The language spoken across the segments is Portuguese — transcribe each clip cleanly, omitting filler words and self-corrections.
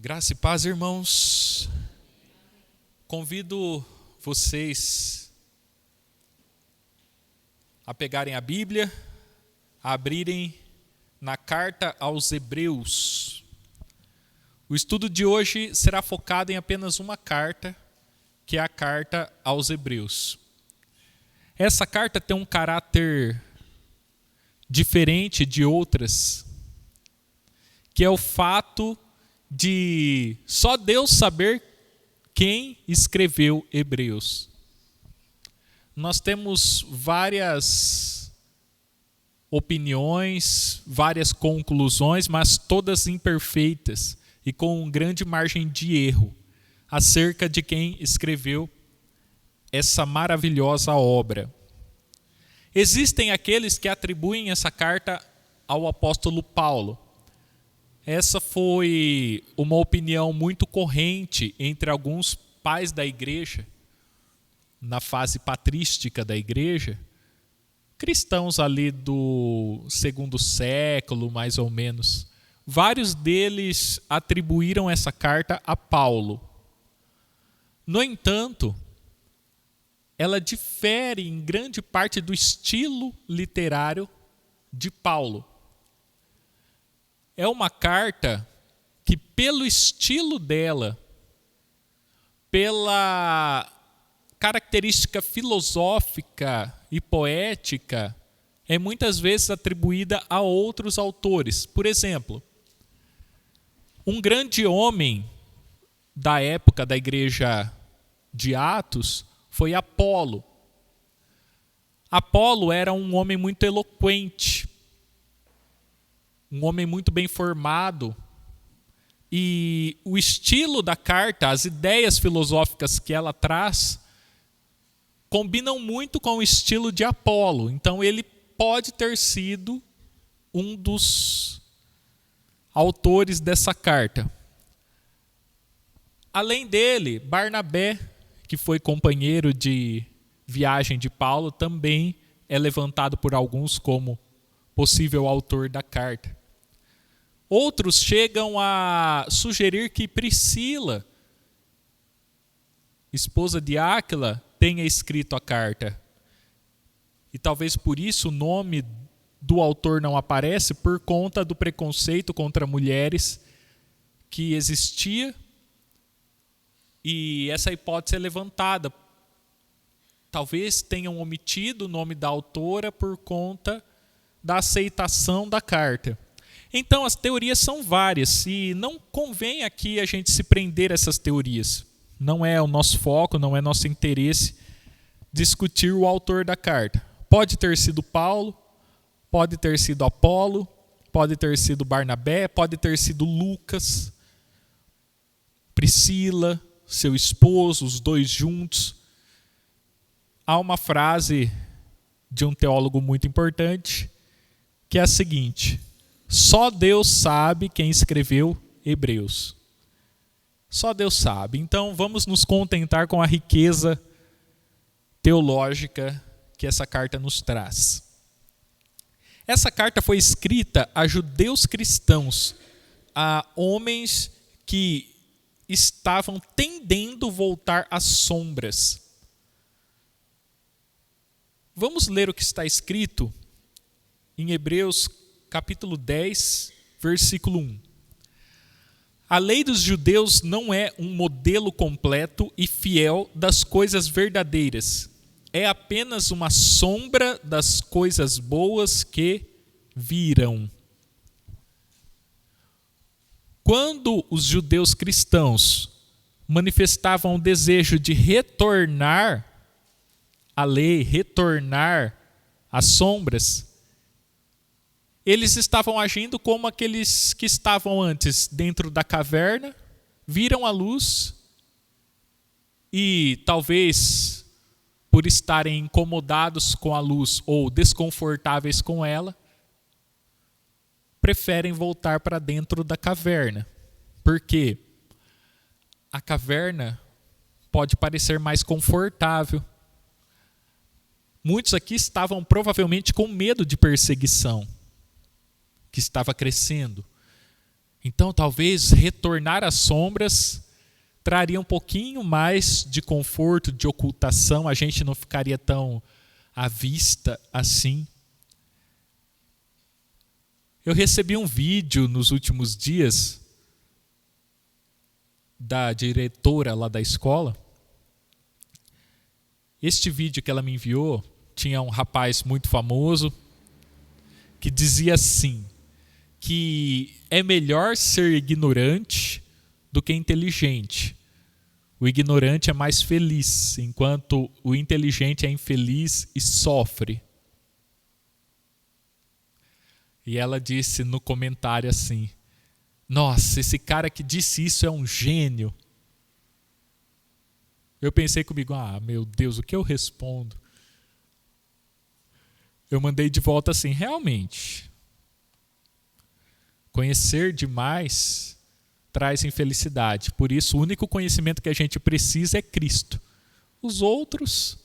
Graça e paz, irmãos. Convido vocês a pegarem a Bíblia, a abrirem na carta aos Hebreus. O estudo de hoje será focado em apenas uma carta, que é a carta aos Hebreus. Essa carta tem um caráter diferente de outras, que é o fato de só Deus saber quem escreveu Hebreus. Nós temos várias opiniões, várias conclusões, mas todas imperfeitas e com grande margem de erro acerca de quem escreveu essa maravilhosa obra. Existem aqueles que atribuem essa carta ao apóstolo Paulo. Essa foi uma opinião muito corrente entre alguns pais da igreja, na fase patrística da igreja, cristãos ali do 2º século, mais ou menos. Vários deles atribuíram essa carta a Paulo. No entanto, ela difere em grande parte do estilo literário de Paulo. É uma carta que, pelo estilo dela, pela característica filosófica e poética, é muitas vezes atribuída a outros autores. Por exemplo, um grande homem da época da igreja de Atos foi Apolo. Apolo era um homem muito eloquente, um homem muito bem formado, e o estilo da carta, as ideias filosóficas que ela traz, combinam muito com o estilo de Apolo. Então ele pode ter sido um dos autores dessa carta. Além dele, Barnabé, que foi companheiro de viagem de Paulo, também é levantado por alguns como possível autor da carta. Outros chegam a sugerir que Priscila, esposa de Áquila, tenha escrito a carta. E talvez por isso o nome do autor não aparece, por conta do preconceito contra mulheres que existia. E essa hipótese é levantada. Talvez tenham omitido o nome da autora por conta da aceitação da carta. Então, as teorias são várias e não convém aqui a gente se prender a essas teorias. Não é o nosso foco, não é nosso interesse discutir o autor da carta. Pode ter sido Paulo, pode ter sido Apolo, pode ter sido Barnabé, pode ter sido Lucas, Priscila, seu esposo, os dois juntos. Há uma frase de um teólogo muito importante, que é a seguinte: só Deus sabe quem escreveu Hebreus. Só Deus sabe. Então vamos nos contentar com a riqueza teológica que essa carta nos traz. Essa carta foi escrita a judeus cristãos, a homens que estavam tendendo a voltar às sombras. Vamos ler o que está escrito em Hebreus capítulo 10, versículo 1. A lei dos judeus não é um modelo completo e fiel das coisas verdadeiras. É apenas uma sombra das coisas boas que virão. Quando os judeus cristãos manifestavam o desejo de retornar à lei, retornar às sombras, eles estavam agindo como aqueles que estavam antes dentro da caverna, viram a luz e talvez por estarem incomodados com a luz ou desconfortáveis com ela, preferem voltar para dentro da caverna. Porque a caverna pode parecer mais confortável. Muitos aqui estavam provavelmente com medo de perseguição, que estava crescendo. Então, talvez retornar às sombras traria um pouquinho mais de conforto, de ocultação, a gente não ficaria tão à vista assim. Eu recebi um vídeo nos últimos dias da diretora lá da escola. Este vídeo que ela me enviou tinha um rapaz muito famoso que dizia assim, que é melhor ser ignorante do que inteligente. O ignorante é mais feliz, enquanto o inteligente é infeliz e sofre. E ela disse no comentário assim, nossa, esse cara que disse isso é um gênio. Eu pensei comigo, meu Deus, o que eu respondo? Eu mandei de volta assim, realmente, conhecer demais traz infelicidade. Por isso, o único conhecimento que a gente precisa é Cristo. Os outros,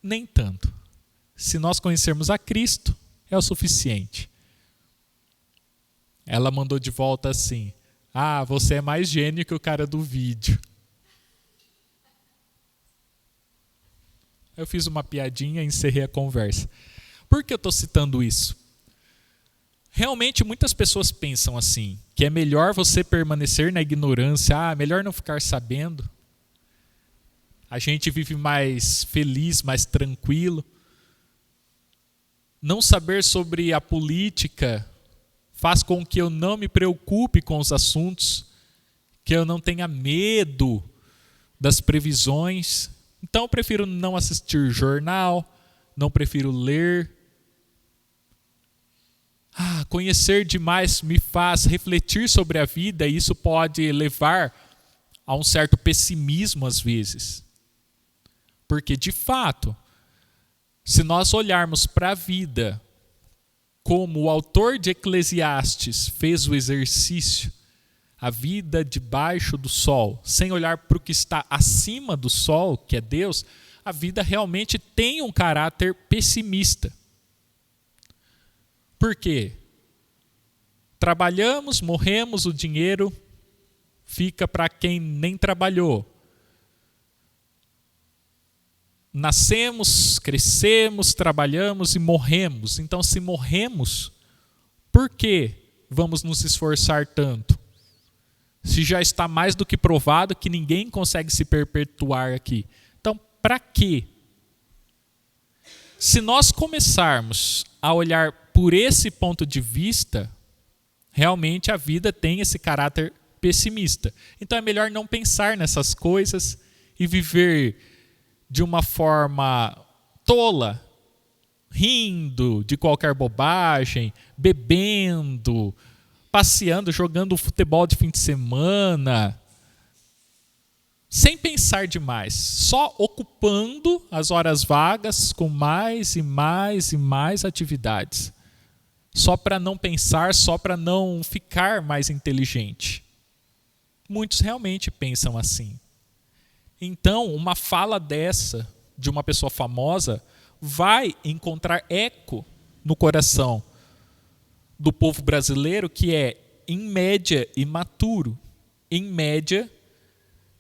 nem tanto. Se nós conhecermos a Cristo, é o suficiente. Ela mandou de volta assim, você é mais gênio que o cara do vídeo. Eu fiz uma piadinha e encerrei a conversa. Por que eu estou citando isso? Realmente muitas pessoas pensam assim, que é melhor você permanecer na ignorância, melhor não ficar sabendo. A gente vive mais feliz, mais tranquilo. Não saber sobre a política faz com que eu não me preocupe com os assuntos, que eu não tenha medo das previsões. Então eu prefiro não assistir jornal, não prefiro ler. Conhecer demais me faz refletir sobre a vida e isso pode levar a um certo pessimismo às vezes. Porque, de fato, se nós olharmos para a vida como o autor de Eclesiastes fez o exercício, a vida debaixo do sol, sem olhar para o que está acima do sol, que é Deus, a vida realmente tem um caráter pessimista. Por quê? Trabalhamos, morremos, o dinheiro fica para quem nem trabalhou. Nascemos, crescemos, trabalhamos e morremos. Então, se morremos, por que vamos nos esforçar tanto? Se já está mais do que provado que ninguém consegue se perpetuar aqui. Então, para quê? Se nós começarmos a olhar por esse ponto de vista, realmente a vida tem esse caráter pessimista. Então é melhor não pensar nessas coisas e viver de uma forma tola, rindo de qualquer bobagem, bebendo, passeando, jogando futebol de fim de semana, sem pensar demais, só ocupando as horas vagas com mais e mais e mais atividades. Só para não pensar, só para não ficar mais inteligente. Muitos realmente pensam assim. Então, uma fala dessa, de uma pessoa famosa, vai encontrar eco no coração do povo brasileiro, que é, em média, imaturo. Em média,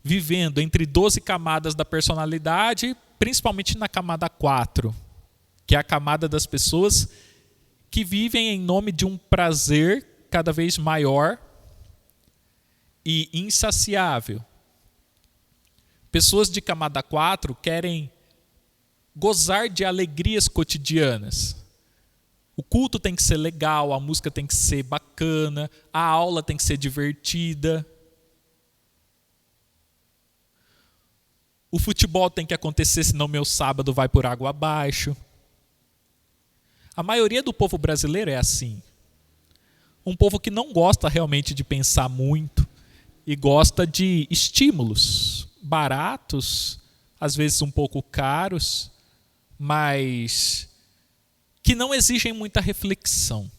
vivendo entre 12 camadas da personalidade, principalmente na camada 4, que é a camada das pessoas que vivem em nome de um prazer cada vez maior e insaciável. Pessoas de camada 4 querem gozar de alegrias cotidianas. O culto tem que ser legal, a música tem que ser bacana, a aula tem que ser divertida. O futebol tem que acontecer, senão meu sábado vai por água abaixo. A maioria do povo brasileiro é assim. Um povo que não gosta realmente de pensar muito e gosta de estímulos baratos, às vezes um pouco caros, mas que não exigem muita reflexão.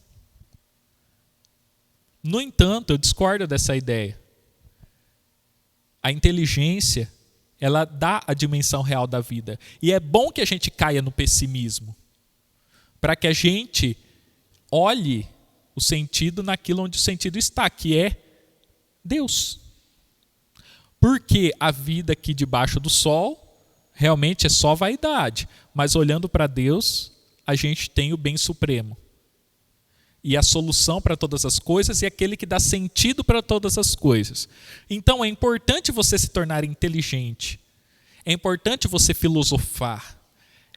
No entanto, eu discordo dessa ideia. A inteligência, ela dá a dimensão real da vida. E é bom que a gente caia no pessimismo, para que a gente olhe o sentido naquilo onde o sentido está, que é Deus. Porque a vida aqui debaixo do sol realmente é só vaidade, mas olhando para Deus, a gente tem o bem supremo. E a solução para todas as coisas e aquele que dá sentido para todas as coisas. Então é importante você se tornar inteligente. É importante você filosofar.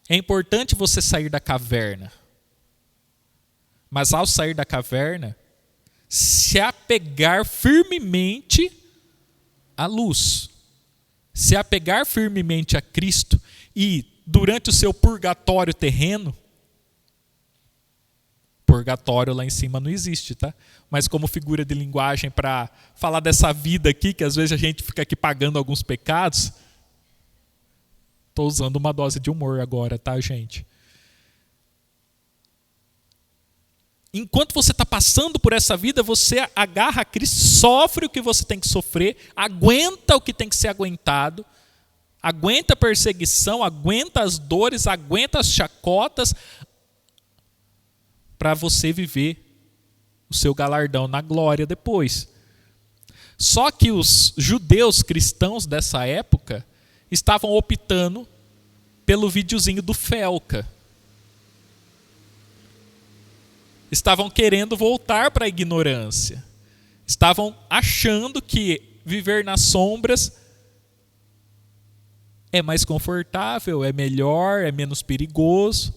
É importante você sair da caverna. Mas ao sair da caverna, se apegar firmemente à luz. Se apegar firmemente a Cristo e durante o seu purgatório terreno, purgatório lá em cima não existe, tá? Mas como figura de linguagem para falar dessa vida aqui, que às vezes a gente fica aqui pagando alguns pecados. Estou usando uma dose de humor agora, tá, gente? Enquanto você está passando por essa vida, você agarra a Cristo, sofre o que você tem que sofrer, aguenta o que tem que ser aguentado, aguenta a perseguição, aguenta as dores, aguenta as chacotas, para você viver o seu galardão na glória depois. Só que os judeus cristãos dessa época estavam optando pelo videozinho do Felca. Estavam querendo voltar para a ignorância. Estavam achando que viver nas sombras é mais confortável, é melhor, é menos perigoso.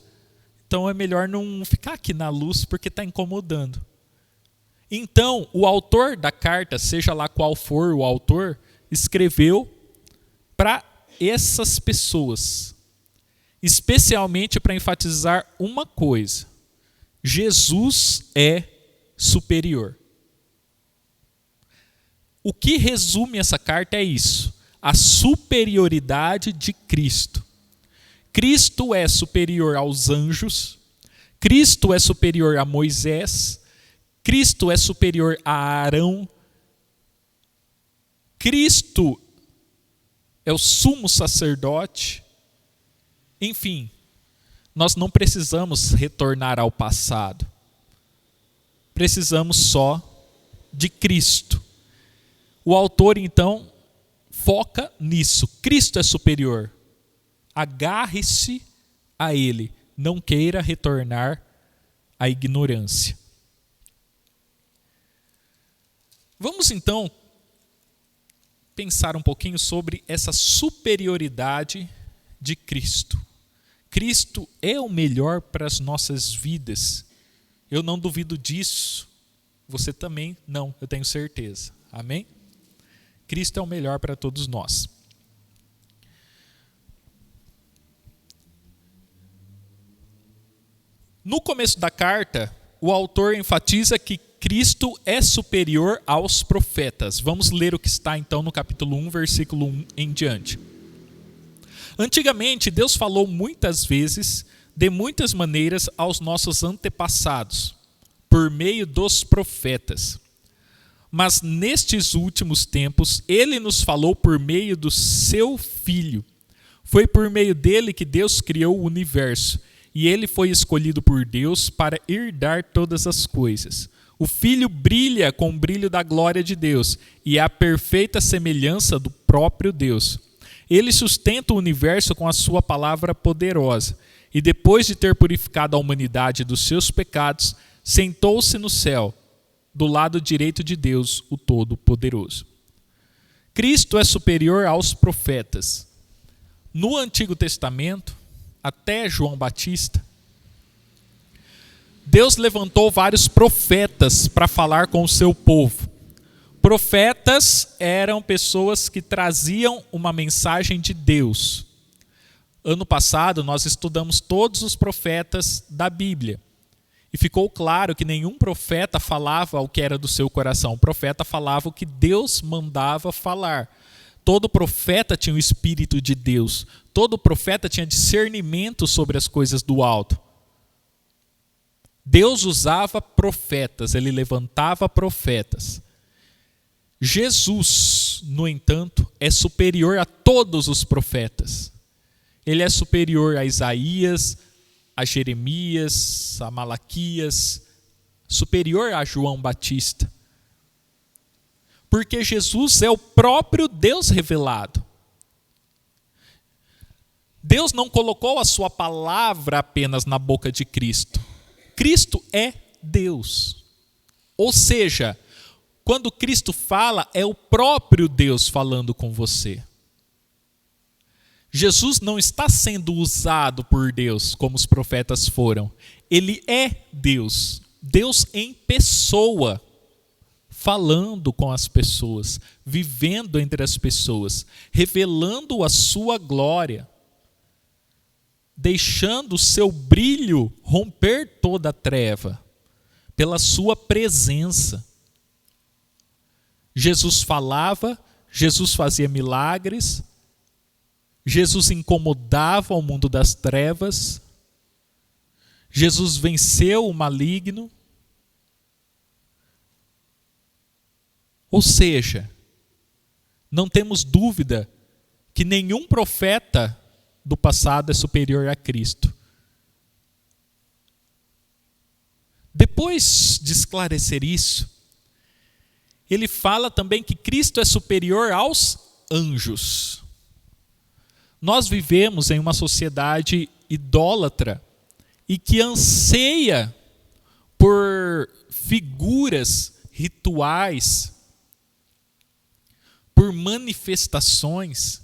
Então é melhor não ficar aqui na luz porque está incomodando. Então, o autor da carta, seja lá qual for o autor, escreveu para essas pessoas, especialmente para enfatizar uma coisa: Jesus é superior. O que resume essa carta é isso: a superioridade de Cristo. Cristo é superior aos anjos, Cristo é superior a Moisés, Cristo é superior a Arão, Cristo é o sumo sacerdote. Enfim, nós não precisamos retornar ao passado. Precisamos só de Cristo. O autor, então, foca nisso. Cristo é superior. Agarre-se a Ele. Não queira retornar à ignorância. Vamos, então, pensar um pouquinho sobre essa superioridade de Cristo. Cristo é o melhor para as nossas vidas. Eu não duvido disso. Você também não, eu tenho certeza. Amém? Cristo é o melhor para todos nós. No começo da carta, o autor enfatiza que Cristo é superior aos profetas. Vamos ler o que está então no capítulo 1, versículo 1 em diante. Antigamente, Deus falou muitas vezes, de muitas maneiras, aos nossos antepassados, por meio dos profetas. Mas nestes últimos tempos, Ele nos falou por meio do seu Filho. Foi por meio dele que Deus criou o universo, e ele foi escolhido por Deus para herdar todas as coisas. O Filho brilha com o brilho da glória de Deus, e é a perfeita semelhança do próprio Deus. Ele sustenta o universo com a sua palavra poderosa, e depois de ter purificado a humanidade dos seus pecados, sentou-se no céu, do lado direito de Deus, o Todo-Poderoso. Cristo é superior aos profetas. No Antigo Testamento, até João Batista, Deus levantou vários profetas para falar com o seu povo. Profetas eram pessoas que traziam uma mensagem de Deus. Ano passado nós estudamos todos os profetas da Bíblia. E ficou claro que nenhum profeta falava o que era do seu coração. O profeta falava o que Deus mandava falar. Todo profeta tinha o Espírito de Deus. Todo profeta tinha discernimento sobre as coisas do alto. Deus usava profetas, ele levantava profetas. Jesus, no entanto, é superior a todos os profetas. Ele é superior a Isaías, a Jeremias, a Malaquias, superior a João Batista. Porque Jesus é o próprio Deus revelado. Deus não colocou a sua palavra apenas na boca de Cristo. Cristo é Deus. Ou seja, quando Cristo fala, é o próprio Deus falando com você. Jesus não está sendo usado por Deus, como os profetas foram. Ele é Deus. Deus em pessoa, falando com as pessoas, vivendo entre as pessoas, revelando a sua glória, deixando o seu brilho romper toda a treva, pela sua presença. Jesus falava, Jesus fazia milagres, Jesus incomodava o mundo das trevas, Jesus venceu o maligno. Ou seja, não temos dúvida que nenhum profeta do passado é superior a Cristo. Depois de esclarecer isso, ele fala também que Cristo é superior aos anjos. Nós vivemos em uma sociedade idólatra e que anseia por figuras rituais, por manifestações.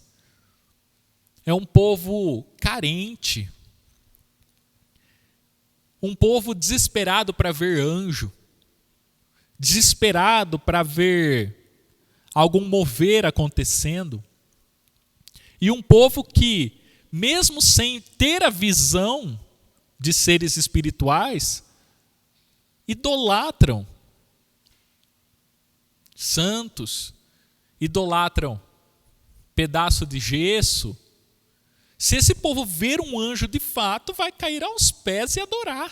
É um povo carente, um povo desesperado para ver anjo, desesperado para ver algum mover acontecendo, e um povo que, mesmo sem ter a visão de seres espirituais, idolatram santos, idolatram pedaço de gesso. Se esse povo ver um anjo de fato, vai cair aos pés e adorar.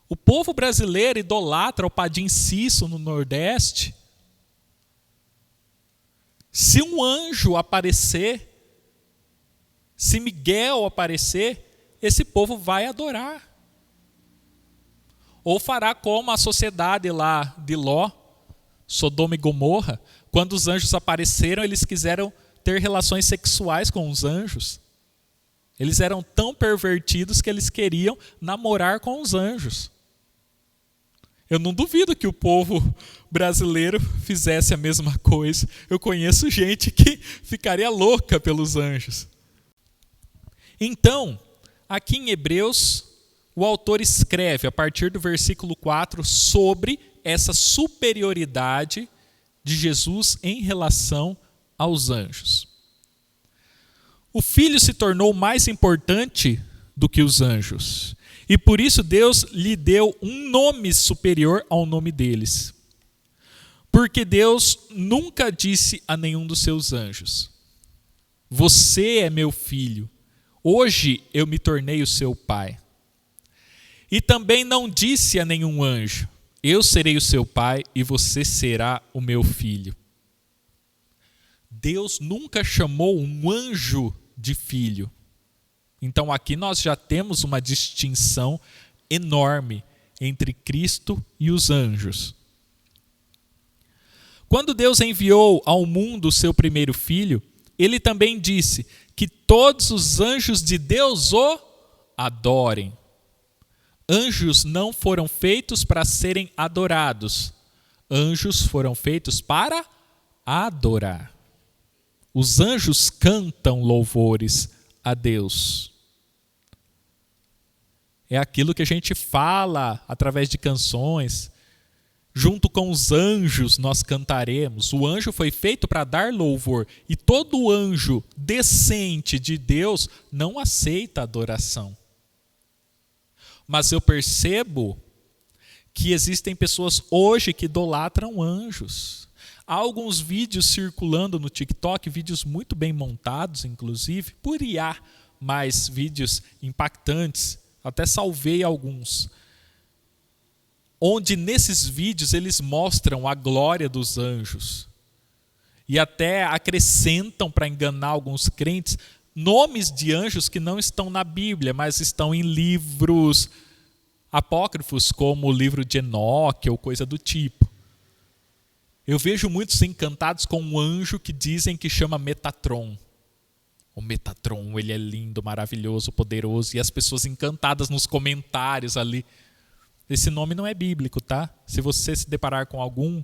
O povo brasileiro idolatra o Padim Cisso no Nordeste. Se um anjo aparecer, se Miguel aparecer, esse povo vai adorar. Ou fará como a sociedade lá de Ló, Sodoma e Gomorra, quando os anjos apareceram, eles quiseram ter relações sexuais com os anjos. Eles eram tão pervertidos que eles queriam namorar com os anjos. Eu não duvido que o povo brasileiro fizesse a mesma coisa. Eu conheço gente que ficaria louca pelos anjos. Então, aqui em Hebreus, o autor escreve, a partir do versículo 4, sobre essa superioridade de Jesus em relação aos anjos. O Filho se tornou mais importante do que os anjos. E por isso Deus lhe deu um nome superior ao nome deles. Porque Deus nunca disse a nenhum dos seus anjos: você é meu filho, hoje eu me tornei o seu pai. E também não disse a nenhum anjo: eu serei o seu pai e você será o meu filho. Deus nunca chamou um anjo de filho. Então aqui nós já temos uma distinção enorme entre Cristo e os anjos. Quando Deus enviou ao mundo o seu primeiro filho, ele também disse que todos os anjos de Deus o adorem. Anjos não foram feitos para serem adorados. Anjos foram feitos para adorar. Os anjos cantam louvores a Deus. É aquilo que a gente fala através de canções. Junto com os anjos nós cantaremos. O anjo foi feito para dar louvor. E todo anjo decente de Deus não aceita adoração. Mas eu percebo que existem pessoas hoje que idolatram anjos. Há alguns vídeos circulando no TikTok, vídeos muito bem montados, inclusive, por IA, mas vídeos impactantes. Até salvei alguns. Onde nesses vídeos eles mostram a glória dos anjos. E até acrescentam para enganar alguns crentes nomes de anjos que não estão na Bíblia, mas estão em livros apócrifos, como o livro de Enoque ou coisa do tipo. Eu vejo muitos encantados com um anjo que dizem que chama Metatron. O Metatron, ele é lindo, maravilhoso, poderoso, e as pessoas encantadas nos comentários ali. Esse nome não é bíblico, tá? Se você se deparar com algum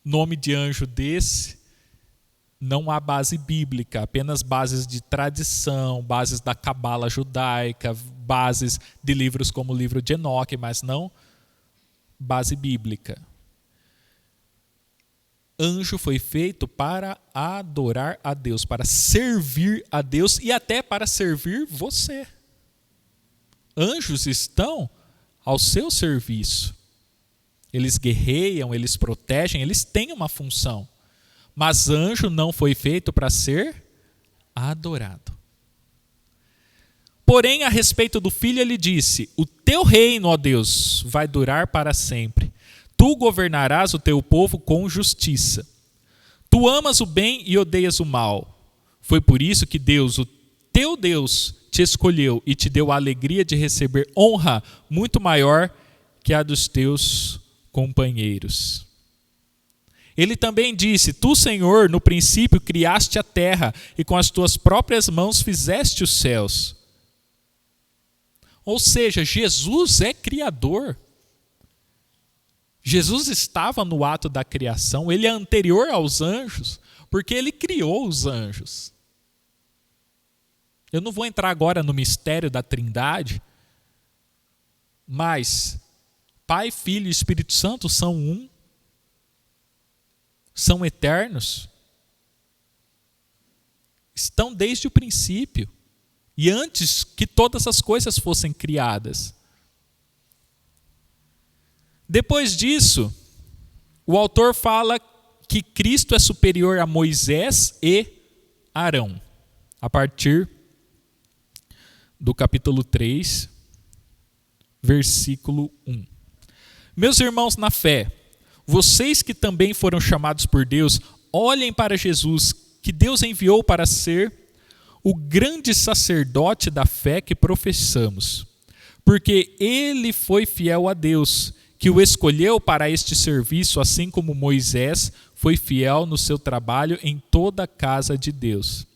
nome de anjo desse, não há base bíblica, apenas bases de tradição, bases da cabala judaica, bases de livros como o livro de Enoque, mas não base bíblica. Anjo foi feito para adorar a Deus, para servir a Deus e até para servir você. Anjos estão ao seu serviço. Eles guerreiam, eles protegem, eles têm uma função. Mas anjo não foi feito para ser adorado. Porém, a respeito do Filho, ele disse: o teu reino, ó Deus, vai durar para sempre. Tu governarás o teu povo com justiça. Tu amas o bem e odeias o mal. Foi por isso que Deus, o teu Deus, te escolheu e te deu a alegria de receber honra muito maior que a dos teus companheiros. Ele também disse: tu, Senhor, no princípio criaste a terra e com as tuas próprias mãos fizeste os céus. Ou seja, Jesus é criador. Jesus estava no ato da criação, ele é anterior aos anjos, porque ele criou os anjos. Eu não vou entrar agora no mistério da Trindade, mas Pai, Filho e Espírito Santo são um, são eternos, estão desde o princípio e antes que todas as coisas fossem criadas. Depois disso, o autor fala que Cristo é superior a Moisés e Arão, a partir do capítulo 3, versículo 1. Meus irmãos na fé, vocês que também foram chamados por Deus, olhem para Jesus, que Deus enviou para ser o grande sacerdote da fé que professamos, porque ele foi fiel a Deus, que o escolheu para este serviço, assim como Moisés foi fiel no seu trabalho em toda a casa de Deus.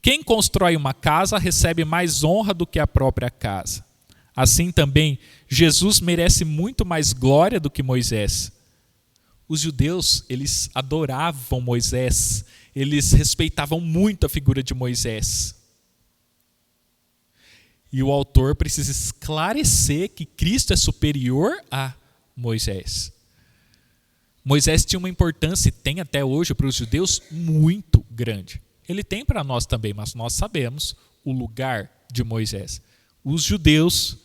Quem constrói uma casa recebe mais honra do que a própria casa. Assim também, Jesus merece muito mais glória do que Moisés. Os judeus, eles adoravam Moisés, eles respeitavam muito a figura de Moisés. E o autor precisa esclarecer que Cristo é superior a Moisés. Moisés tinha uma importância, e tem até hoje para os judeus, muito grande. Ele tem para nós também, mas nós sabemos o lugar de Moisés. Os judeus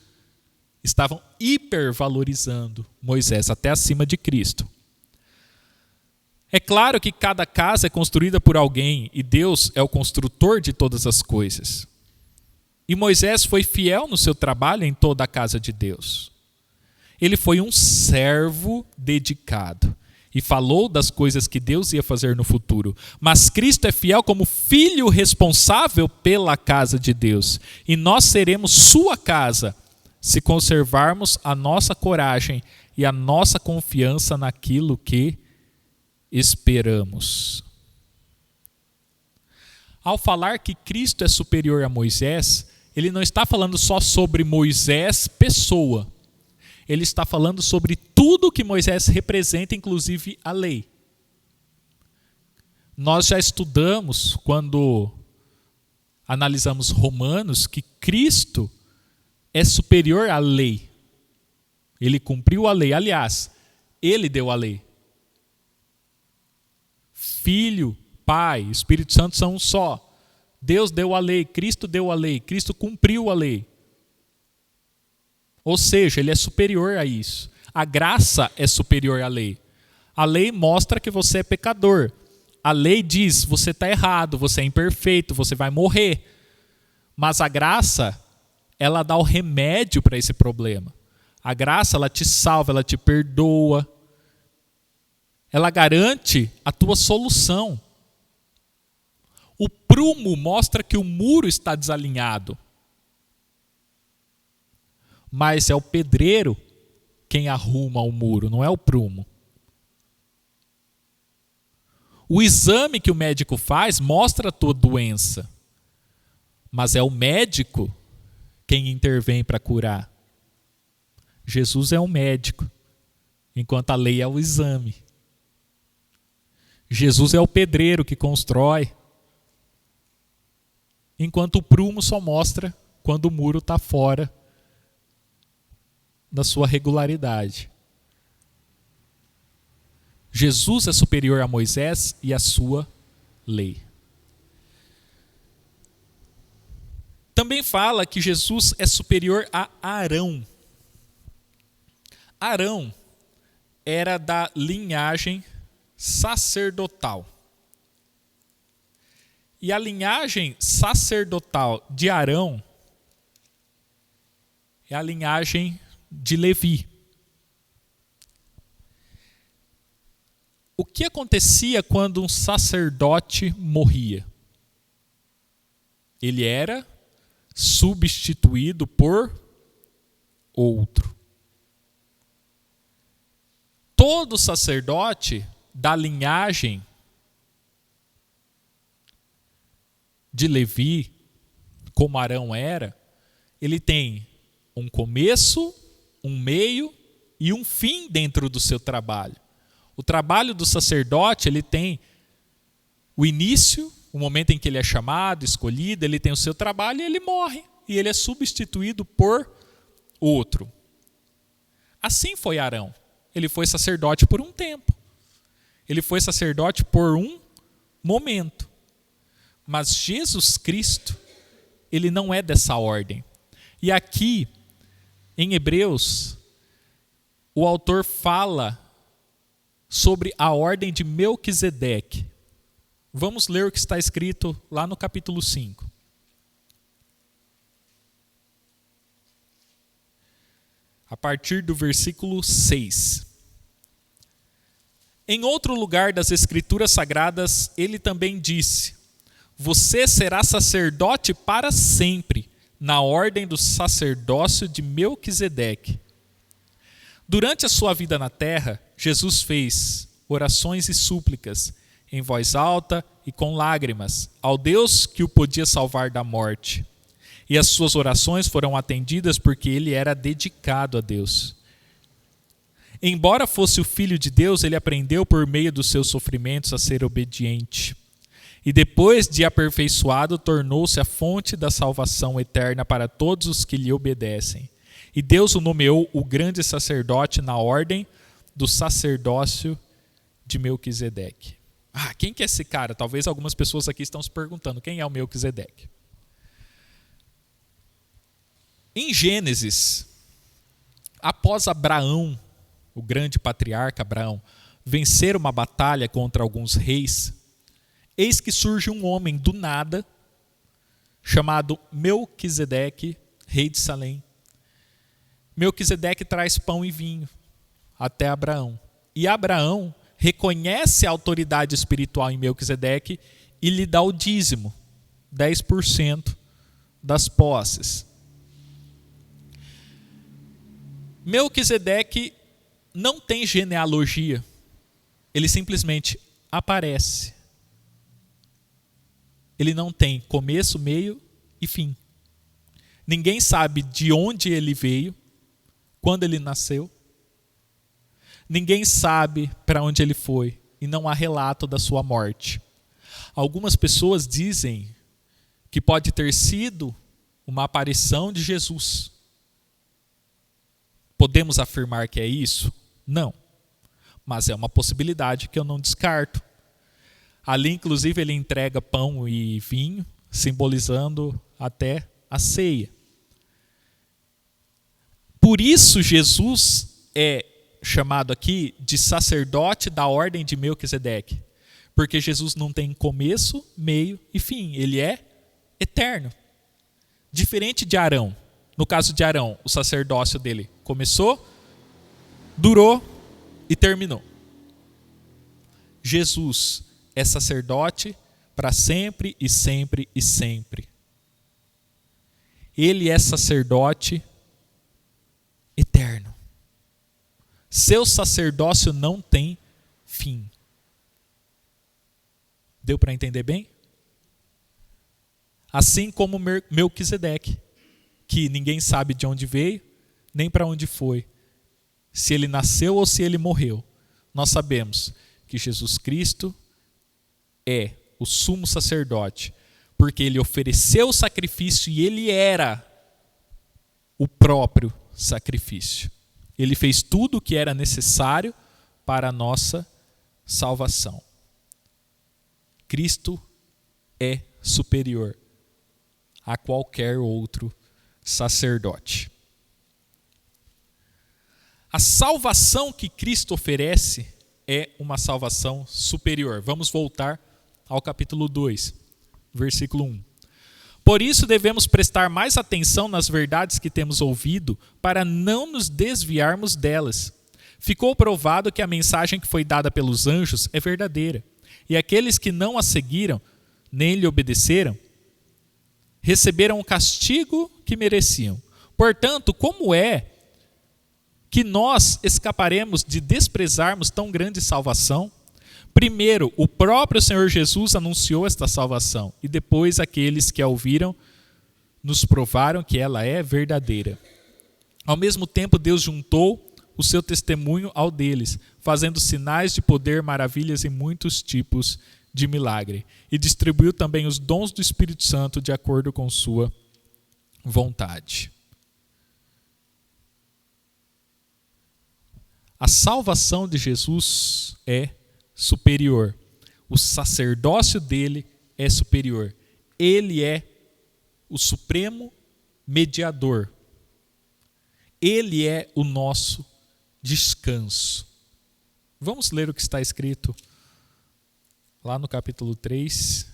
estavam hipervalorizando Moisés, até acima de Cristo. É claro que cada casa é construída por alguém e Deus é o construtor de todas as coisas. E Moisés foi fiel no seu trabalho em toda a casa de Deus. Ele foi um servo dedicado e falou das coisas que Deus ia fazer no futuro. Mas Cristo é fiel como filho responsável pela casa de Deus. E nós seremos sua casa se conservarmos a nossa coragem e a nossa confiança naquilo que esperamos. Ao falar que Cristo é superior a Moisés, ele não está falando só sobre Moisés, pessoa. Ele está falando sobre tudo que Moisés representa, inclusive a lei. Nós já estudamos, quando analisamos Romanos, que Cristo é superior à lei. Ele cumpriu a lei. Aliás, ele deu a lei. Filho, Pai, Espírito Santo são um só. Deus deu a lei, Cristo deu a lei, Cristo cumpriu a lei. Ou seja, ele é superior a isso. A graça é superior à lei. A lei mostra que você é pecador. A lei diz, você está errado, você é imperfeito, você vai morrer. Mas a graça, ela dá o remédio para esse problema. A graça, ela te salva, ela te perdoa. Ela garante a tua solução. O prumo mostra que o muro está desalinhado. Mas é o pedreiro quem arruma o muro, não é o prumo. O exame que o médico faz mostra a tua doença. Mas é o médico quem intervém para curar. Jesus é o médico, enquanto a lei é o exame. Jesus é o pedreiro que constrói, enquanto o prumo só mostra quando o muro está fora da sua regularidade. Jesus é superior a Moisés e a sua lei. Também fala que Jesus é superior a Arão. Arão era da linhagem sacerdotal. E a linhagem sacerdotal de Arão é a linhagem de Levi. O que acontecia quando um sacerdote morria? Ele era substituído por outro. Todo sacerdote da linhagem de Levi, como Arão era, ele tem um começo, um meio e um fim dentro do seu trabalho. O trabalho do sacerdote, ele tem o início, o momento em que ele é chamado, escolhido, ele tem o seu trabalho e ele morre. E ele é substituído por outro. Assim foi Arão. Ele foi sacerdote por um tempo. Ele foi sacerdote por um momento. Mas Jesus Cristo, ele não é dessa ordem. E aqui, em Hebreus, o autor fala sobre a ordem de Melquisedeque. Vamos ler o que está escrito lá no capítulo 5. A partir do versículo 6. Em outro lugar das Escrituras Sagradas, ele também disse: você será sacerdote para sempre, na ordem do sacerdócio de Melquisedeque. Durante a sua vida na terra, Jesus fez orações e súplicas, em voz alta e com lágrimas, ao Deus que o podia salvar da morte. E as suas orações foram atendidas porque ele era dedicado a Deus. Embora fosse o Filho de Deus, ele aprendeu por meio dos seus sofrimentos a ser obediente. E depois de aperfeiçoado, tornou-se a fonte da salvação eterna para todos os que lhe obedecem. E Deus o nomeou o grande sacerdote na ordem do sacerdócio de Melquisedeque. Quem que é esse cara? Talvez algumas pessoas aqui estão se perguntando, quem é o Melquisedeque? Em Gênesis, após Abraão, o grande patriarca Abraão, vencer uma batalha contra alguns reis, eis que surge um homem do nada, chamado Melquisedeque, rei de Salém. Melquisedeque traz pão e vinho até Abraão. E Abraão reconhece a autoridade espiritual em Melquisedeque e lhe dá o dízimo, 10% das posses. Melquisedeque não tem genealogia, ele simplesmente aparece. Ele não tem começo, meio e fim. Ninguém sabe de onde ele veio, quando ele nasceu. Ninguém sabe para onde ele foi e não há relato da sua morte. Algumas pessoas dizem que pode ter sido uma aparição de Jesus. Podemos afirmar que é isso? Não. Mas é uma possibilidade que eu não descarto. Ali, inclusive, ele entrega pão e vinho, simbolizando até a ceia. Por isso, Jesus é chamado aqui de sacerdote da ordem de Melquisedeque. Porque Jesus não tem começo, meio e fim. Ele é eterno. Diferente de Arão. No caso de Arão, o sacerdócio dele começou, durou e terminou. Jesus é sacerdote para sempre e sempre e sempre. Ele é sacerdote eterno. Seu sacerdócio não tem fim. Deu para entender bem? Assim como Melquisedeque, que ninguém sabe de onde veio, nem para onde foi, se ele nasceu ou se ele morreu. Nós sabemos que Jesus Cristo é o sumo sacerdote, porque ele ofereceu o sacrifício e ele era o próprio sacrifício. Ele fez tudo o que era necessário para a nossa salvação. Cristo é superior a qualquer outro sacerdote. A salvação que Cristo oferece é uma salvação superior. Vamos voltar ao capítulo 2, versículo 1. Por isso devemos prestar mais atenção nas verdades que temos ouvido, para não nos desviarmos delas. Ficou provado que a mensagem que foi dada pelos anjos é verdadeira, e aqueles que não a seguiram, nem lhe obedeceram, receberam o castigo que mereciam. Portanto, como é que nós escaparemos de desprezarmos tão grande salvação? Primeiro, o próprio Senhor Jesus anunciou esta salvação, e depois aqueles que a ouviram nos provaram que ela é verdadeira. Ao mesmo tempo, Deus juntou o seu testemunho ao deles, fazendo sinais de poder, maravilhas e muitos tipos de milagre, e distribuiu também os dons do Espírito Santo de acordo com sua vontade. A salvação de Jesus é superior. O sacerdócio dele é superior. Ele é o supremo mediador. Ele é o nosso descanso. Vamos ler o que está escrito lá no capítulo 3,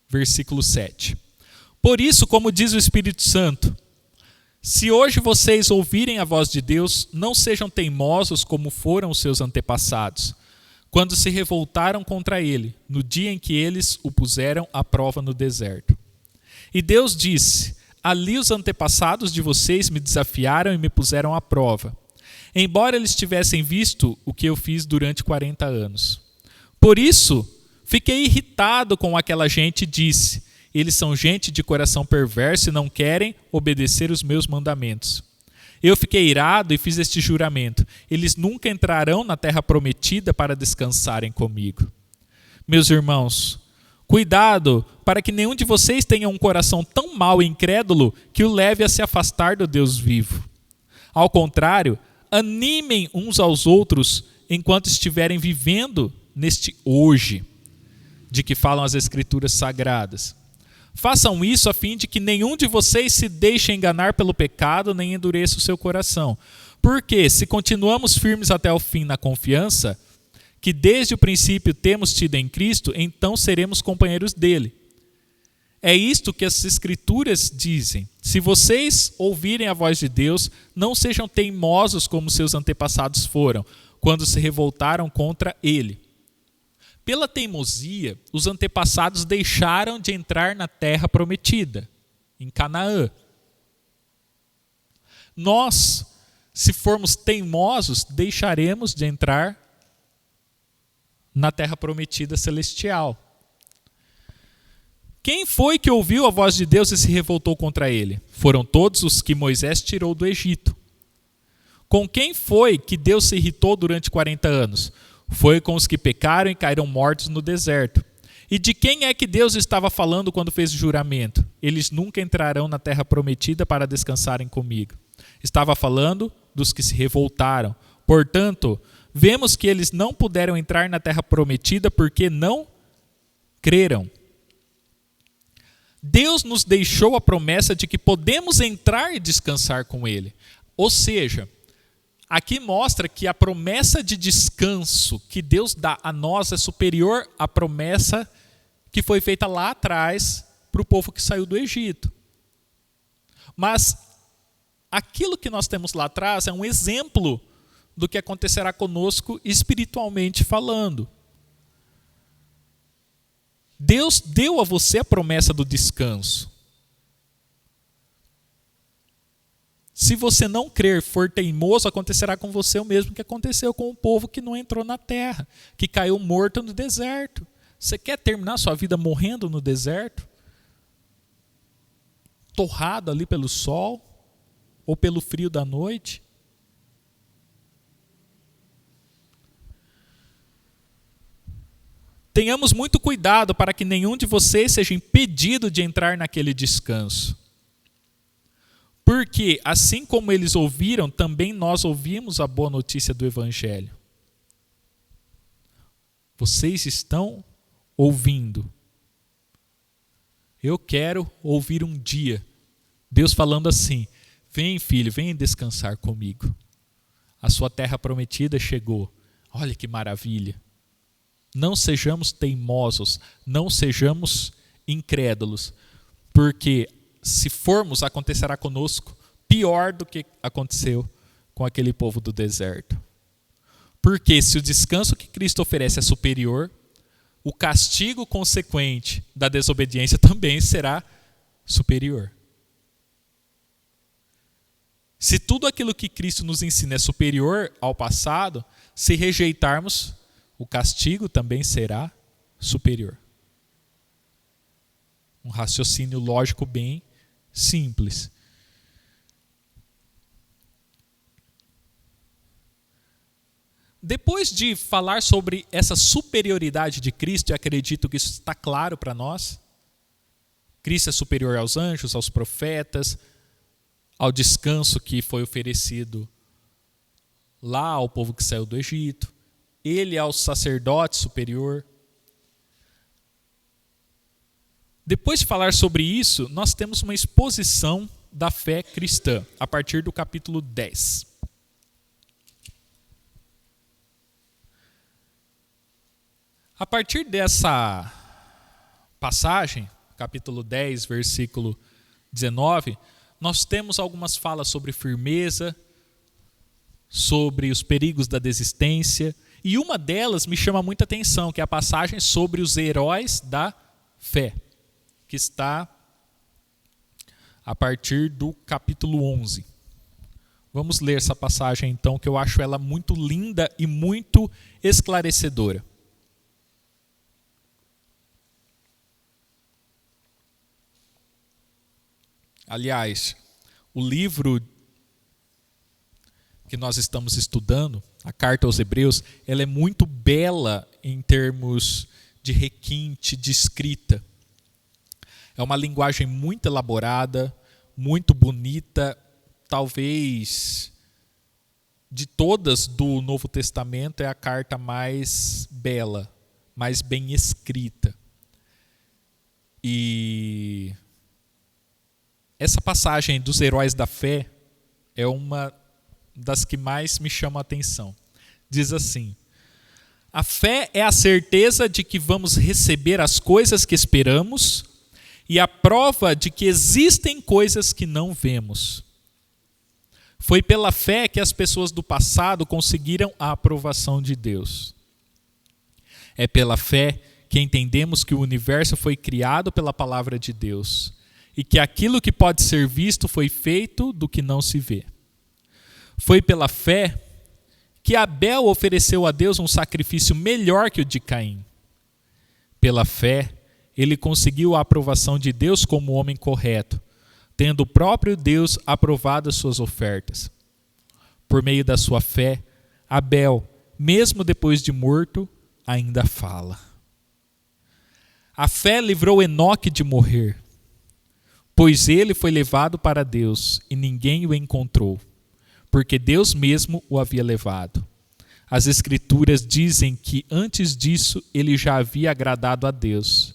versículo 7. Por isso, como diz o Espírito Santo, se hoje vocês ouvirem a voz de Deus, não sejam teimosos como foram os seus antepassados, quando se revoltaram contra ele, no dia em que eles o puseram à prova no deserto. E Deus disse: ali os antepassados de vocês me desafiaram e me puseram à prova, embora eles tivessem visto o que eu fiz durante 40 anos. Por isso, fiquei irritado com aquela gente e disse: eles são gente de coração perverso e não querem obedecer os meus mandamentos. Eu fiquei irado e fiz este juramento: eles nunca entrarão na terra prometida para descansarem comigo. Meus irmãos, cuidado para que nenhum de vocês tenha um coração tão mau e incrédulo que o leve a se afastar do Deus vivo. Ao contrário, animem uns aos outros enquanto estiverem vivendo neste hoje, de que falam as Escrituras Sagradas. Façam isso a fim de que nenhum de vocês se deixe enganar pelo pecado, nem endureça o seu coração. Porque, se continuamos firmes até o fim na confiança que desde o princípio temos tido em Cristo, então seremos companheiros dele. É isto que as Escrituras dizem: se vocês ouvirem a voz de Deus, não sejam teimosos como seus antepassados foram, quando se revoltaram contra ele. Pela teimosia, os antepassados deixaram de entrar na terra prometida, em Canaã. Nós, se formos teimosos, deixaremos de entrar na terra prometida celestial. Quem foi que ouviu a voz de Deus e se revoltou contra ele? Foram todos os que Moisés tirou do Egito. Com quem foi que Deus se irritou durante 40 anos? Foi com os que pecaram e caíram mortos no deserto. E de quem é que Deus estava falando quando fez o juramento? Eles nunca entrarão na terra prometida para descansarem comigo. Estava falando dos que se revoltaram. Portanto, vemos que eles não puderam entrar na terra prometida porque não creram. Deus nos deixou a promessa de que podemos entrar e descansar com ele. Ou seja, aqui mostra que a promessa de descanso que Deus dá a nós é superior à promessa que foi feita lá atrás para o povo que saiu do Egito. Mas aquilo que nós temos lá atrás é um exemplo do que acontecerá conosco espiritualmente falando. Deus deu a você a promessa do descanso. Se você não crer, for teimoso, acontecerá com você o mesmo que aconteceu com o povo que não entrou na terra, que caiu morto no deserto. Você quer terminar sua vida morrendo no deserto? Torrado ali pelo sol? Ou pelo frio da noite? Tenhamos muito cuidado para que nenhum de vocês seja impedido de entrar naquele descanso. Porque, assim como eles ouviram, também nós ouvimos a boa notícia do Evangelho. Vocês estão ouvindo. Eu quero ouvir um dia Deus falando assim: vem, filho, vem descansar comigo. A sua terra prometida chegou. Olha que maravilha. Não sejamos teimosos, não sejamos incrédulos, porque se formos, acontecerá conosco pior do que aconteceu com aquele povo do deserto. Porque se o descanso que Cristo oferece é superior, o castigo consequente da desobediência também será superior. Se tudo aquilo que Cristo nos ensina é superior ao passado, se rejeitarmos, o castigo também será superior. Um raciocínio lógico bem simples. Depois de falar sobre essa superioridade de Cristo, e acredito que isso está claro para nós, Cristo é superior aos anjos, aos profetas, ao descanso que foi oferecido lá ao povo que saiu do Egito, ele é o sacerdote superior. Depois de falar sobre isso, nós temos uma exposição da fé cristã, a partir do capítulo 10. A partir dessa passagem, capítulo 10, versículo 19, nós temos algumas falas sobre firmeza, sobre os perigos da desistência, e uma delas me chama muita atenção, que é a passagem sobre os heróis da fé, que está a partir do capítulo 11. Vamos ler essa passagem então, que eu acho ela muito linda e muito esclarecedora. Aliás, o livro que nós estamos estudando, a Carta aos Hebreus, ela é muito bela em termos de requinte, de escrita. É uma linguagem muito elaborada, muito bonita, talvez de todas do Novo Testamento é a carta mais bela, mais bem escrita. E essa passagem dos heróis da fé é uma das que mais me chama a atenção. Diz assim: a fé é a certeza de que vamos receber as coisas que esperamos e a prova de que existem coisas que não vemos. Foi pela fé que as pessoas do passado conseguiram a aprovação de Deus. É pela fé que entendemos que o universo foi criado pela palavra de Deus e que aquilo que pode ser visto foi feito do que não se vê. Foi pela fé que Abel ofereceu a Deus um sacrifício melhor que o de Caim. Pela fé, ele conseguiu a aprovação de Deus como homem correto, tendo o próprio Deus aprovado as suas ofertas. Por meio da sua fé, Abel, mesmo depois de morto, ainda fala. A fé livrou Enoque de morrer, pois ele foi levado para Deus e ninguém o encontrou, porque Deus mesmo o havia levado. As Escrituras dizem que antes disso ele já havia agradado a Deus.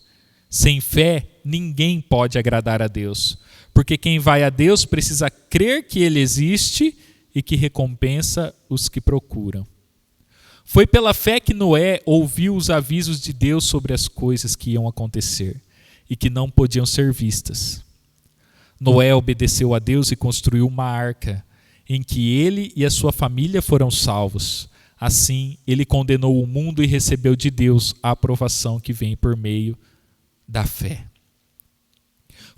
Sem fé, ninguém pode agradar a Deus, porque quem vai a Deus precisa crer que ele existe e que recompensa os que procuram. Foi pela fé que Noé ouviu os avisos de Deus sobre as coisas que iam acontecer e que não podiam ser vistas. Noé obedeceu a Deus e construiu uma arca, em que ele e a sua família foram salvos. Assim, ele condenou o mundo e recebeu de Deus a aprovação que vem por meio da fé.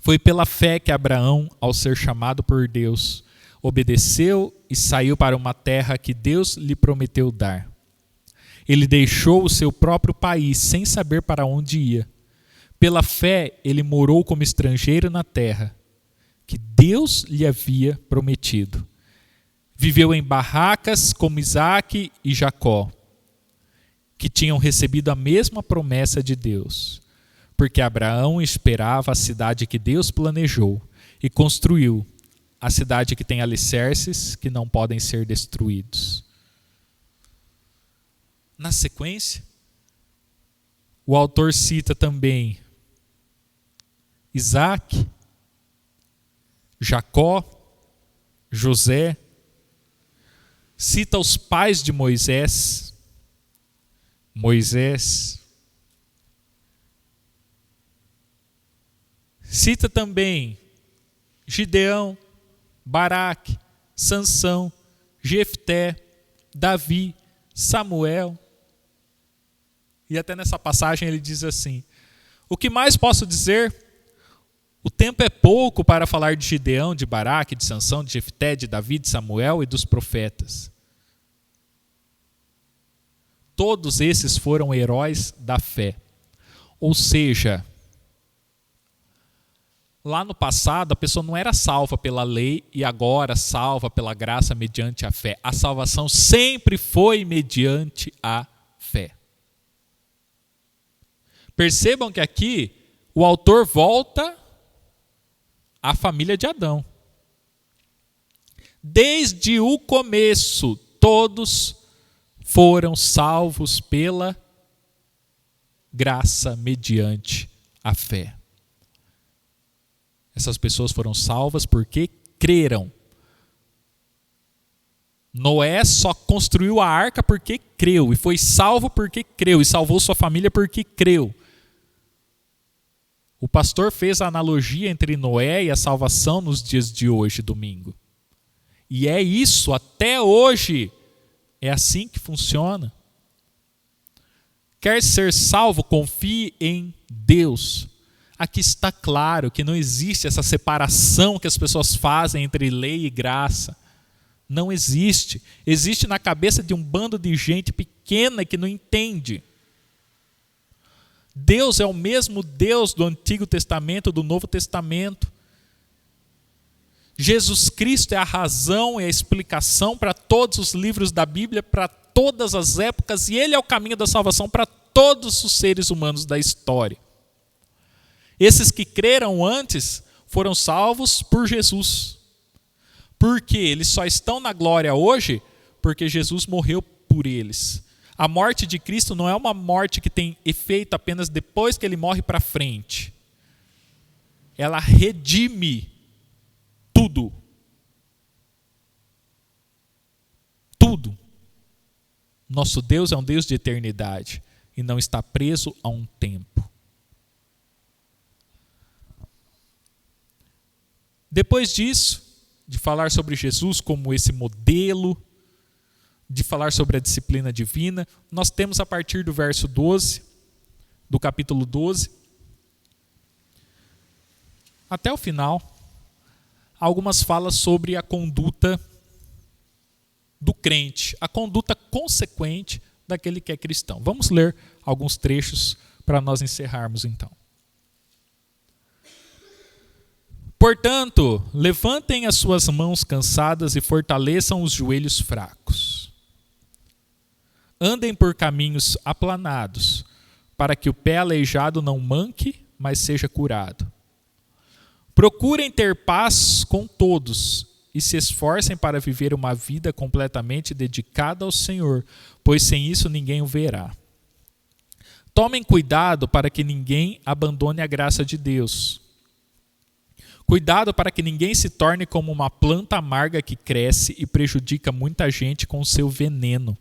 Foi pela fé que Abraão, ao ser chamado por Deus, obedeceu e saiu para uma terra que Deus lhe prometeu dar. Ele deixou o seu próprio país sem saber para onde ia. Pela fé, ele morou como estrangeiro na terra que Deus lhe havia prometido. Viveu em barracas como Isaque e Jacó, que tinham recebido a mesma promessa de Deus, porque Abraão esperava a cidade que Deus planejou e construiu, a cidade que tem alicerces que não podem ser destruídos. Na sequência, o autor cita também Isaque, Jacó, José, cita os pais de Moisés, cita também Gideão, Baraque, Sansão, Jefté, Davi, Samuel. E até nessa passagem ele diz assim: o que mais posso dizer? O tempo é pouco para falar de Gideão, de Baraque, de Sansão, de Jefté, de Davi, de Samuel e dos profetas. Todos esses foram heróis da fé. Ou seja, lá no passado a pessoa não era salva pela lei e agora salva pela graça mediante a fé. A salvação sempre foi mediante a fé. Percebam que aqui o autor volta à família de Adão. Desde o começo, todos foram salvos pela graça mediante a fé. Essas pessoas foram salvas porque creram. Noé só construiu a arca porque creu, e foi salvo porque creu, e salvou sua família porque creu. O pastor fez a analogia entre Noé e a salvação nos dias de hoje, domingo. E é isso, até hoje, é assim que funciona. Quer ser salvo, confie em Deus. Aqui está claro que não existe essa separação que as pessoas fazem entre lei e graça. Não existe. Existe na cabeça de um bando de gente pequena que não entende. Deus é o mesmo Deus do Antigo Testamento, do Novo Testamento. Jesus Cristo é a razão e a explicação para todos os livros da Bíblia, para todas as épocas, e Ele é o caminho da salvação para todos os seres humanos da história. Esses que creram antes foram salvos por Jesus. Porque eles só estão na glória hoje porque Jesus morreu por eles. A morte de Cristo não é uma morte que tem efeito apenas depois que ele morre para frente. Ela redime tudo. Tudo. Nosso Deus é um Deus de eternidade e não está preso a um tempo. Depois disso, de falar sobre Jesus como esse modelo, de falar sobre a disciplina divina, nós temos a partir do verso 12, do capítulo 12, até o final, algumas falas sobre a conduta do crente, a conduta consequente daquele que é cristão. Vamos ler alguns trechos para nós encerrarmos então. Portanto, levantem as suas mãos cansadas e fortaleçam os joelhos fracos. Andem por caminhos aplanados, para que o pé aleijado não manque, mas seja curado. Procurem ter paz com todos e se esforcem para viver uma vida completamente dedicada ao Senhor, pois sem isso ninguém o verá. Tomem cuidado para que ninguém abandone a graça de Deus. Cuidado para que ninguém se torne como uma planta amarga que cresce e prejudica muita gente com o seu veneno.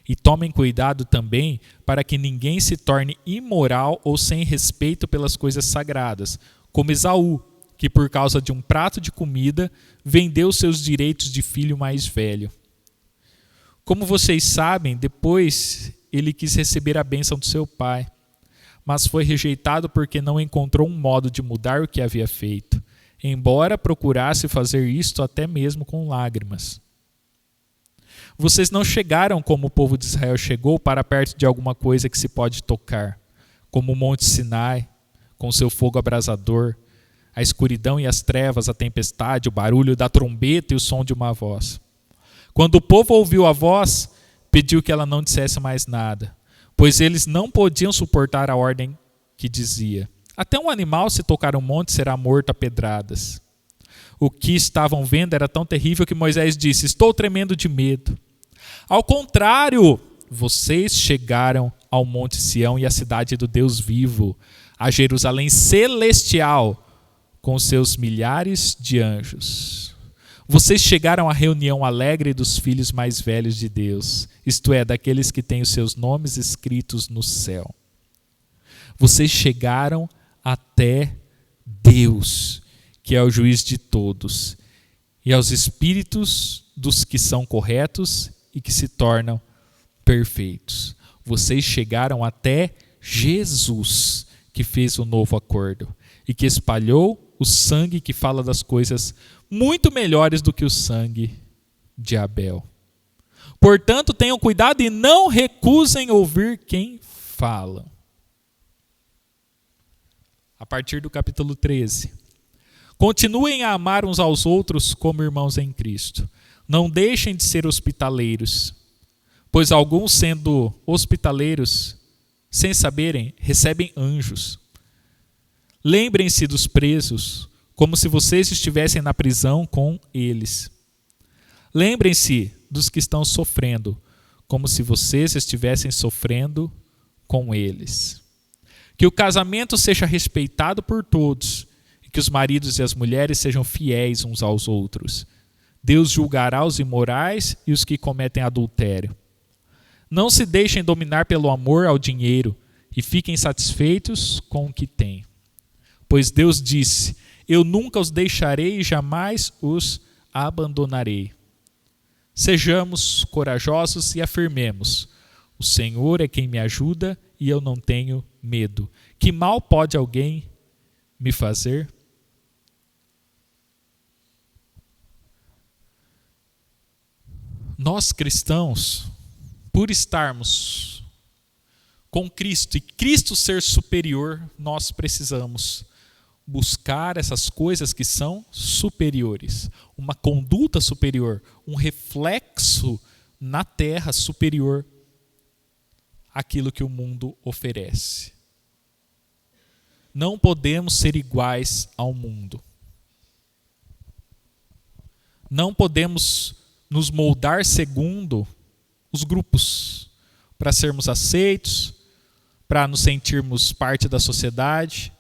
E tomem cuidado também para que ninguém se torne imoral ou sem respeito pelas coisas sagradas, como Esaú, que por causa de um prato de comida vendeu seus direitos de filho mais velho. Como vocês sabem, depois ele quis receber a bênção do seu pai. mas foi rejeitado porque não encontrou um modo de mudar o que havia feito, embora procurasse fazer isto até mesmo com lágrimas. Vocês não chegaram como o povo de Israel chegou para perto de alguma coisa que se pode tocar, como o Monte Sinai, com seu fogo abrasador, a escuridão e as trevas, a tempestade, o barulho da trombeta e o som de uma voz. Quando o povo ouviu a voz, pediu que ela não dissesse mais nada, pois eles não podiam suportar a ordem que dizia: até um animal, se tocar um monte, será morto a pedradas. O que estavam vendo era tão terrível que Moisés disse: estou tremendo de medo. Ao contrário, vocês chegaram ao Monte Sião e à cidade do Deus vivo, a Jerusalém celestial, com seus milhares de anjos. Vocês chegaram à reunião alegre dos filhos mais velhos de Deus, isto é, daqueles que têm os seus nomes escritos no céu. Vocês chegaram até Deus, que é o juiz de todos, e aos espíritos dos que são corretos e que se tornam perfeitos. Vocês chegaram até Jesus, que fez o novo acordo e que espalhou o sangue que fala das coisas muito melhores do que o sangue de Abel. Portanto, tenham cuidado e não recusem ouvir quem fala. A partir do capítulo 13. Continuem a amar uns aos outros como irmãos em Cristo. Não deixem de ser hospitaleiros, pois alguns, sendo hospitaleiros, sem saberem, recebem anjos. Lembrem-se dos presos, como se vocês estivessem na prisão com eles. Lembrem-se dos que estão sofrendo, como se vocês estivessem sofrendo com eles. Que o casamento seja respeitado por todos, e que os maridos e as mulheres sejam fiéis uns aos outros. Deus julgará os imorais e os que cometem adultério. Não se deixem dominar pelo amor ao dinheiro e fiquem satisfeitos com o que têm. Pois Deus disse: eu nunca os deixarei e jamais os abandonarei. Sejamos corajosos e afirmemos: o Senhor é quem me ajuda e eu não tenho medo. Que mal pode alguém me fazer? Nós cristãos, por estarmos com Cristo e Cristo ser superior, nós precisamos buscar essas coisas que são superiores, uma conduta superior, um reflexo na terra superior àquilo que o mundo oferece. Não podemos ser iguais ao mundo. Não podemos nos moldar segundo os grupos, para sermos aceitos, para nos sentirmos parte da sociedade.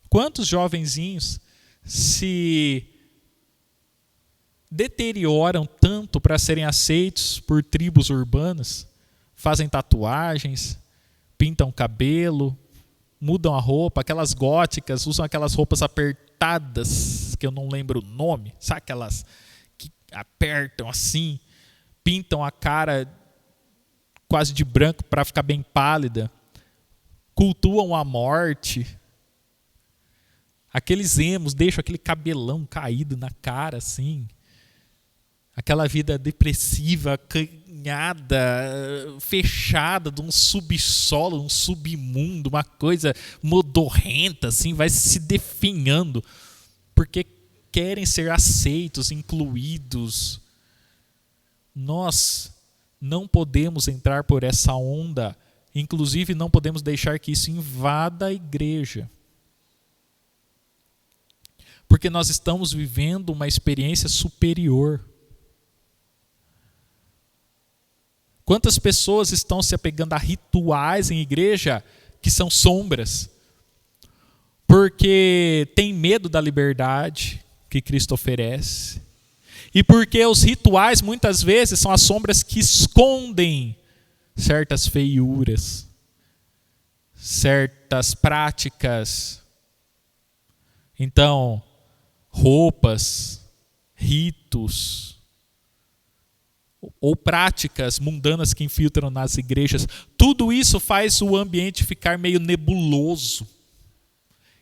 Quantos jovenzinhos se deterioram tanto para serem aceitos por tribos urbanas, fazem tatuagens, pintam cabelo, mudam a roupa, aquelas góticas, usam aquelas roupas apertadas, que eu não lembro o nome, sabe aquelas que apertam assim, pintam a cara quase de branco para ficar bem pálida, cultuam a morte. Aqueles emos deixam aquele cabelão caído na cara, assim. Aquela vida depressiva, acanhada, fechada, de um subsolo, um submundo, uma coisa modorrenta, assim, vai se definhando, porque querem ser aceitos, incluídos. Nós não podemos entrar por essa onda, inclusive não podemos deixar que isso invada a igreja. Porque nós estamos vivendo uma experiência superior. Quantas pessoas estão se apegando a rituais em igreja que são sombras? Porque tem medo da liberdade que Cristo oferece. E porque os rituais muitas vezes são as sombras que escondem certas feiuras, certas práticas. Então, roupas, ritos, ou práticas mundanas que infiltram nas igrejas, tudo isso faz o ambiente ficar meio nebuloso.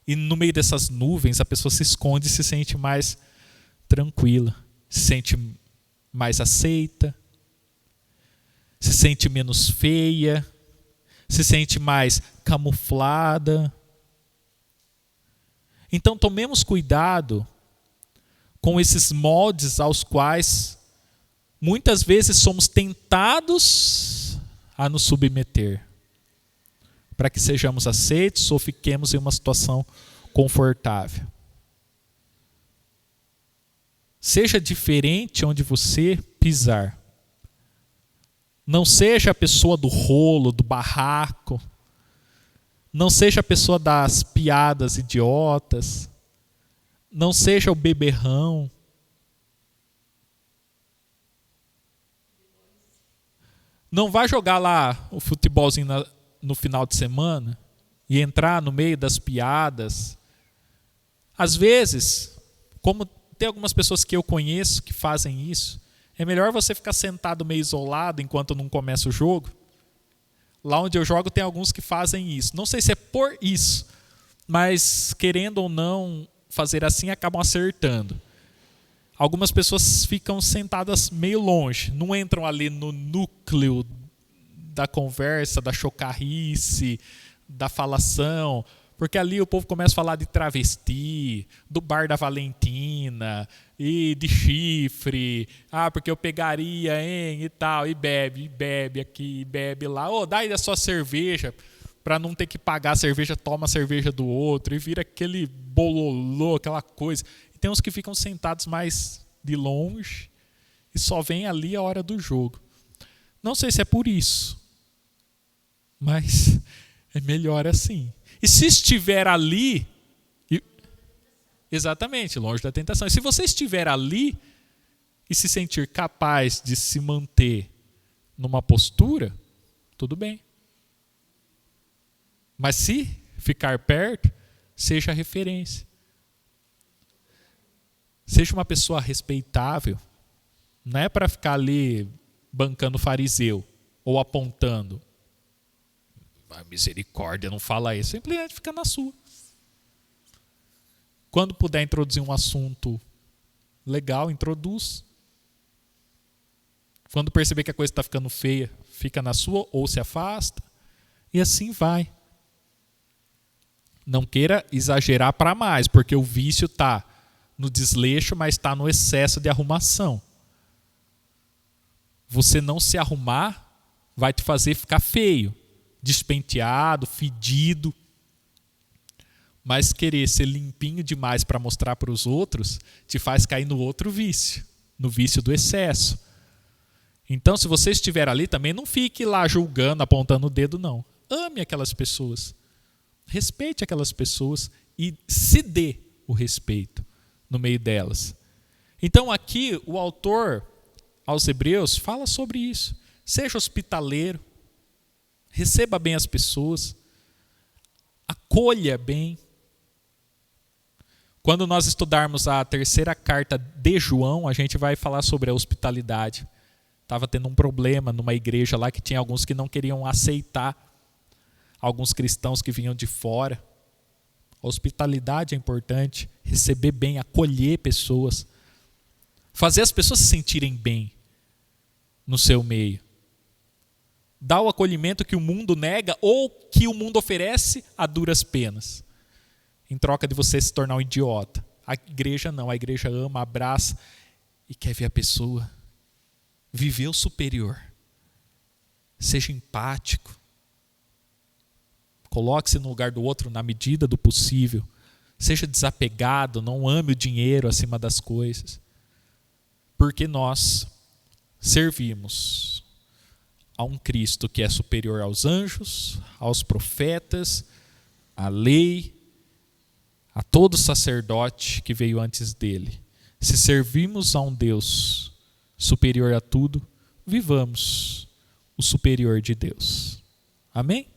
E no meio dessas nuvens, a pessoa se esconde e se sente mais tranquila, se sente mais aceita, se sente menos feia, se sente mais camuflada. Então tomemos cuidado com esses moldes aos quais muitas vezes somos tentados a nos submeter, para que sejamos aceitos ou fiquemos em uma situação confortável. Seja diferente onde você pisar. Não seja a pessoa do rolo, do barraco. Não seja a pessoa das piadas idiotas. Não seja o beberrão. Não vá jogar lá o futebolzinho no final de semana e entrar no meio das piadas. Às vezes, como tem algumas pessoas que eu conheço que fazem isso, é melhor você ficar sentado meio isolado enquanto não começa o jogo. Lá onde eu jogo tem alguns que fazem isso. Não sei se é por isso, mas querendo ou não fazer assim, acabam acertando. Algumas pessoas ficam sentadas meio longe, não entram ali no núcleo da conversa, da chocarrice, da falação, porque ali o povo começa a falar de travesti, do bar da Valentina, e de chifre, porque eu pegaria, hein, e tal, e bebe aqui, bebe lá, dá aí a sua cerveja, para não ter que pagar a cerveja, toma a cerveja do outro, e vira aquele bololô, aquela coisa. Tem uns que ficam sentados mais de longe e só vem ali a hora do jogo. Não sei se é por isso, mas é melhor assim. E se estiver ali, exatamente, longe da tentação. E se você estiver ali e se sentir capaz de se manter numa postura, tudo bem. Mas se ficar perto, seja referência. Seja uma pessoa respeitável. Não é para ficar ali bancando fariseu ou apontando. Misericórdia, não fala isso. Simplesmente fica na sua. Quando puder introduzir um assunto legal, introduz. Quando perceber que a coisa está ficando feia, fica na sua ou se afasta. E assim vai. Não queira exagerar para mais, porque o vício está no desleixo, mas está no excesso de arrumação. Você não se arrumar vai te fazer ficar feio, despenteado, fedido. Mas querer ser limpinho demais para mostrar para os outros te faz cair no outro vício, no vício do excesso. Então, se você estiver ali, também não fique lá julgando, apontando o dedo, não. Ame aquelas pessoas. Respeite aquelas pessoas e se dê o respeito no meio delas. Então aqui o autor aos Hebreus fala sobre isso. Seja hospitaleiro, receba bem as pessoas, acolha bem. Quando nós estudarmos a terceira carta de João, a gente vai falar sobre a hospitalidade. Estava tendo um problema numa igreja lá que tinha alguns que não queriam aceitar alguns cristãos que vinham de fora. A hospitalidade é importante, receber bem, acolher pessoas, fazer as pessoas se sentirem bem no seu meio. Dar o acolhimento que o mundo nega ou que o mundo oferece a duras penas, em troca de você se tornar um idiota. A igreja não, a igreja ama, abraça e quer ver a pessoa viver o superior. Seja empático. Coloque-se no lugar do outro na medida do possível. Seja desapegado, não ame o dinheiro acima das coisas. Porque nós servimos a um Cristo que é superior aos anjos, aos profetas, à lei, a todo sacerdote que veio antes dele. Se servimos a um Deus superior a tudo, vivamos o superior de Deus. Amém?